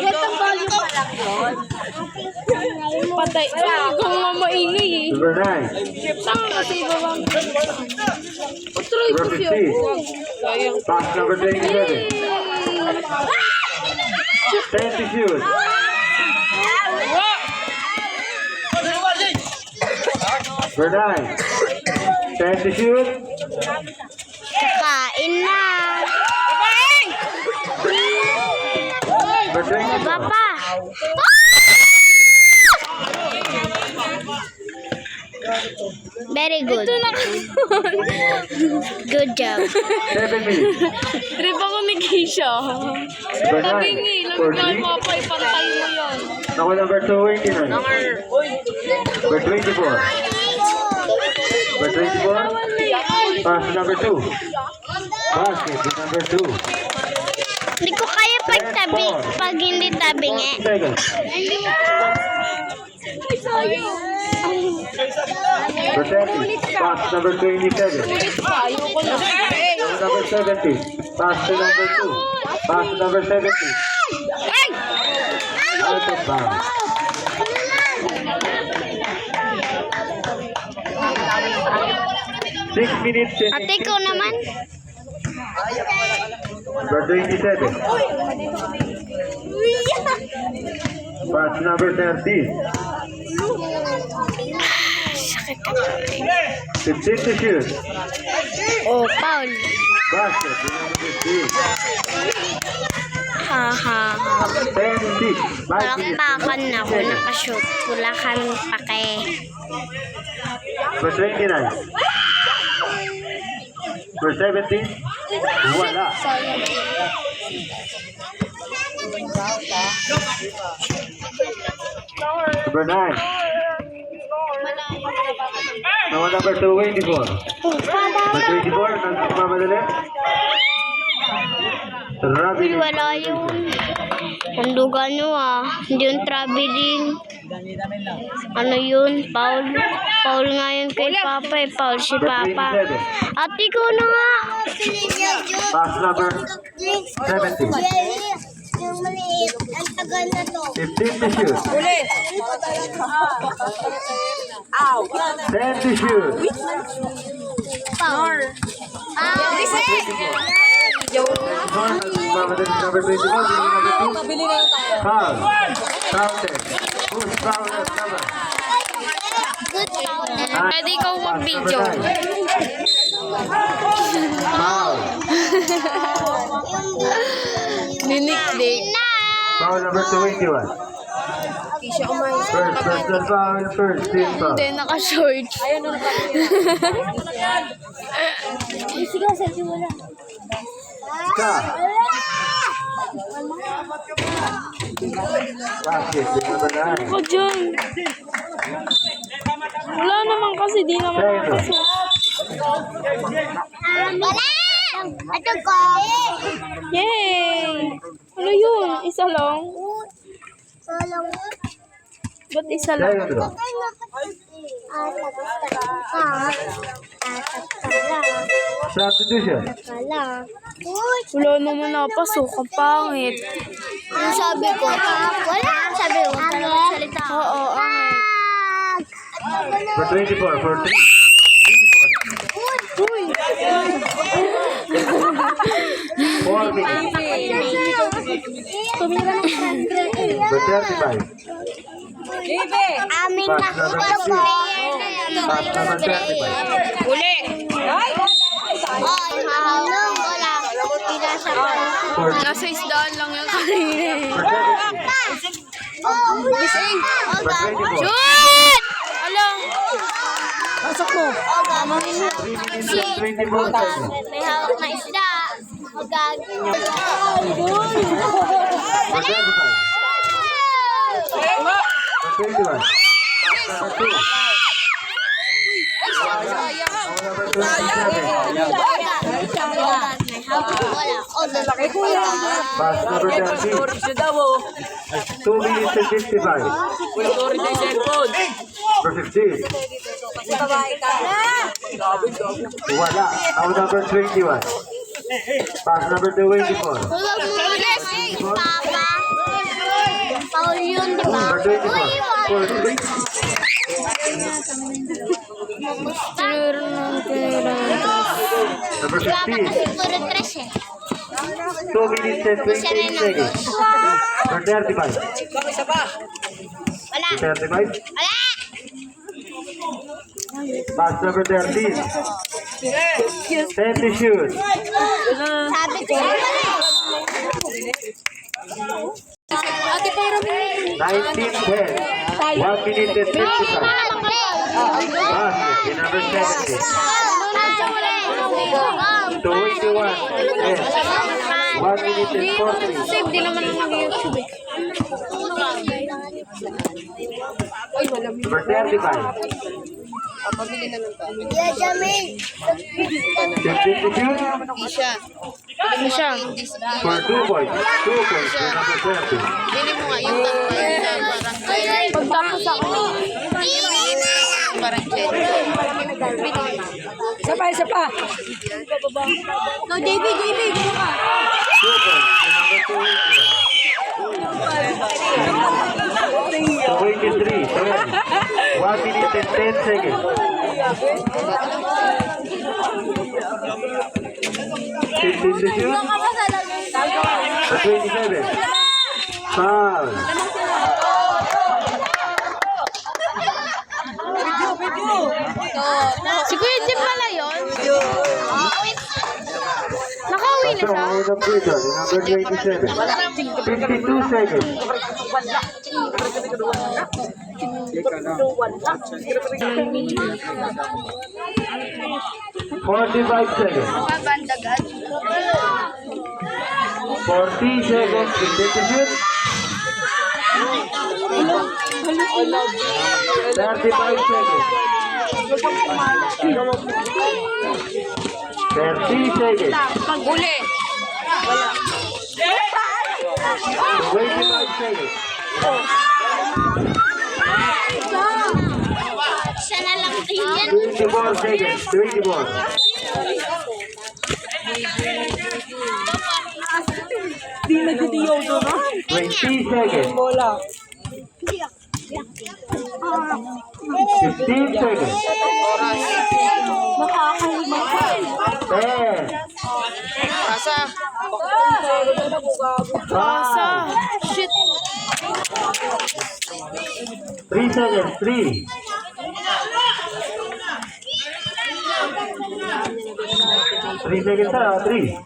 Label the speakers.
Speaker 1: Gatong volume pa lang yun. Patay. Kung mamaingay eh.
Speaker 2: Number 9.
Speaker 1: Tanga kasi iba bang. Patry ko siya.
Speaker 2: Pass number 27. 10 to shoot. Number 9. 10 to shoot.
Speaker 3: Kain na.
Speaker 2: Number 24.
Speaker 3: Papa. Very good. Good job.
Speaker 2: 7 minutes.
Speaker 1: Trip ako ni Keisha.
Speaker 2: Number 9.
Speaker 1: Tabingi. Lamig mo pa. Ipantay mo yun.
Speaker 2: Ako number 29. Number 24. Number 24. Pass to number 2. Basket to number 2.
Speaker 3: Hindi ko kaya pagtabi. Pag hindi tabing eh.
Speaker 2: 40 seconds. Number 30. Pass to number 27.
Speaker 1: Ayoko na.
Speaker 2: Number 70. Pass to number 2. Pass to number 70. Out of bounds. Six minutes.
Speaker 3: Ate ko naman.
Speaker 2: Number 27. Pass to number 30.
Speaker 3: Sakit.
Speaker 2: 15 to shoot.
Speaker 3: Oh, Paul.
Speaker 2: Basket to number 15.
Speaker 3: Ha ha ha.
Speaker 2: 10-6. 5 minutes.
Speaker 3: Palakpakan na ako nakashoot. Wala kang pake.
Speaker 2: Number 29. Number 17. Wala. Number 9. Number 24. Number 24. Nagmamadali. Rabi.
Speaker 3: Uy, wala yun. Handugan nyo ah. Hindi yung traveling. Ano yun? Paul. Paul nga yun kay Papa eh. Paul si Papa. Ate ko na nga.
Speaker 2: Pass number 17.
Speaker 3: Yung maliit. Ang tagal na to.
Speaker 2: 15 to shoot. 10 to shoot.
Speaker 3: Paul.
Speaker 2: Number 24. Foul. Counted. Who's foul at number?
Speaker 1: Pwede ikaw mag-video.
Speaker 2: Foul.
Speaker 1: Ninikdik.
Speaker 2: Foul number 21. First personal foul. First team foul.
Speaker 1: Hindi, naka-short.
Speaker 2: Ka. Basket to number 9.
Speaker 1: Ako dyan. Wala naman kasi, di naman
Speaker 2: Seno.
Speaker 1: kasi.
Speaker 3: Wala! Ito ko.
Speaker 1: Yay! Ano yun? Isa lang?
Speaker 3: Salang.
Speaker 1: Ba't isa lang?
Speaker 2: Seno. Substitution.
Speaker 1: Wala naman napasok. Ang pangit.
Speaker 3: Ang sabi ko, wala. Sabi ko, wala ka magsalita.
Speaker 1: Oo, angit.
Speaker 2: For 24. For 3.
Speaker 1: Uy!
Speaker 2: 4 minutes.
Speaker 1: Tumira ng sandre.
Speaker 2: For 35.
Speaker 3: Amin na.
Speaker 2: Pass number 16. Pass number 35.
Speaker 1: Uli!
Speaker 3: Oh, hahawang wala. Pinasa ko.
Speaker 2: For
Speaker 1: Nasa isdaan lang yung kanina.
Speaker 3: Oh,
Speaker 2: For 24.
Speaker 1: Shoot! Alam! Pasok mo.
Speaker 2: 3 minutes and 24 seconds.
Speaker 3: may hawak na isda. Magag.
Speaker 2: For 25. For 21. Pass number 2. Number 27. Pass number 13. 2 minutes and 55. For 15. Wala. Out number 21. Pass number 24.
Speaker 3: Huwag mo ulit, Papa.
Speaker 2: Number 24. 43. Number 15. 2 minutes and 28 seconds. Number 35.
Speaker 3: Wala.
Speaker 2: 35.
Speaker 3: Wala.
Speaker 2: Pass number 13. 10 to shoot.
Speaker 3: Sabi ko wala.
Speaker 1: Ate, parang
Speaker 2: 19-10. 1 minute and 55. Pass in number 70. 21. Yes. 1 minute and 40.
Speaker 1: save din naman ang mag-YouTube eh. Ay, wala mo.
Speaker 2: Number 35.
Speaker 1: Pabili na lang tayo.
Speaker 3: Yeah, Jamil.
Speaker 2: 15 to shoot.
Speaker 1: Ano siya?
Speaker 2: For 2 points. 2 points for number 20.
Speaker 1: Bili mo nga yung pagtapos ako. Parang jet. Isa pa. No, JB.
Speaker 2: 2 points for number 23. 1 minute and 10 seconds. 15 to shoot. For 27. Foul.
Speaker 1: Si Kuya Jim pala yun? Nakauwi na
Speaker 2: So,
Speaker 1: siya?
Speaker 2: out of prison, number 27. 52 seconds. 45 seconds. 40 seconds. Intend to shoot. 35 seconds. 30 seconds.
Speaker 1: Uli.
Speaker 2: 25 seconds.
Speaker 3: Siya na lang yan.
Speaker 2: 24 seconds. 24. 20 seconds. 15 seconds. 10.
Speaker 1: Asa?
Speaker 2: 5.
Speaker 1: Shit.
Speaker 2: 3 seconds. 3. 3 seconds. 3.